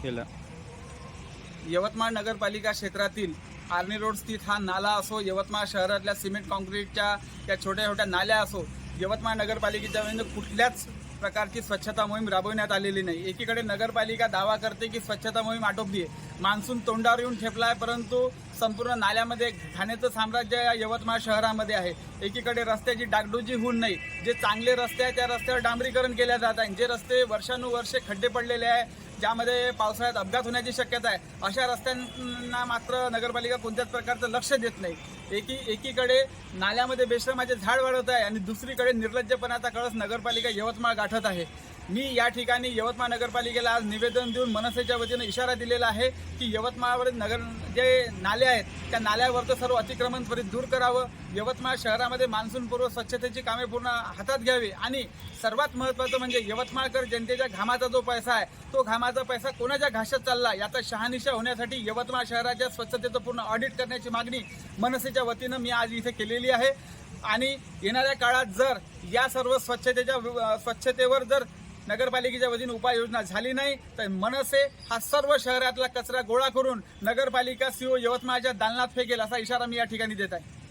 केलं? यवतमाळ नगरपालिका क्षेत्रातील आर्मी रोड स्थित हा नाला असो, यवतमाळ शहरातल्या सिमेंट कॉन्क्रीटच्या त्या छोट्या छोट्या नाल्या असो, यवतमाळ नगरपालिकेच्या वतीने कुठल्याच प्रकारची स्वच्छता मोहीम राबविण्यात आलेली नाही। एकीकडे नगरपालिका दावा करते की स्वच्छता मोहीम आटोपली आहे, मान्सून तोंडावर येऊन ठेपला आहे, परंतु संपूर्ण नाल्यामध्ये घाण्याचं साम्राज्य या यवतमाळ शहरामध्ये आहे। एकीकडे रस्त्याची डागडुजी होऊन नाही, जे चांगले रस्ते आहेत त्या रस्त्यावर डांबरीकरण केले जात आहे, जे रस्ते वर्षानुवर्षे खड्डे पडलेले आहे, ज्यामध्ये पावसाळ्यात अपघात होण्याची शक्यता आहे, अशा रस्त्यांना मात्र नगरपालिका कोणत्याच प्रकारचं लक्ष देत नाही। एकीकडे नाल्यामध्ये बेशरमाचे झाड वाढत आहे आणि दुसरीकडे निर्लज्जपणाचा कळस नगरपालिका यवतमाळ गाठत आहे। मी या ठिकाणी यवतमाळ नगरपालिकेला आज निवेदन देऊन मनसेच्या वतीने इशारा दिलेला आहे की यवतमाळवरील जे नाले आहेत त्या नाल्यावरचं सर्व अतिक्रमण त्वरित दूर करावं, यवतमाळ शहरामध्ये मान्सूनपूर्व स्वच्छतेची कामे पूर्ण हातात घ्यावी आणि सर्वात महत्त्वाचं म्हणजे यवतमाळकर जनतेच्या घामाचा जो पैसा आहे तो घामाचा पैसा कोणाच्या घाशात चालला याचा शहानिशा होण्यासाठी यवतमाळ शहराच्या स्वच्छतेचं पूर्ण ऑडिट करण्याची मागणी मनसेच्या वतीनं मी आज इथे केलेली आहे। आणि येणाऱ्या काळात जर या सर्व स्वच्छतेवर जर नगरपालिकेच्या वतीने उपाययोजना झाली नाही तर मनसे हा सर्व शहरातला कचरा गोळा करून नगरपालिका सीओ यवतमाळच्या दालनात फेकेल असा इशारा मी या ठिकाणी देत आहे।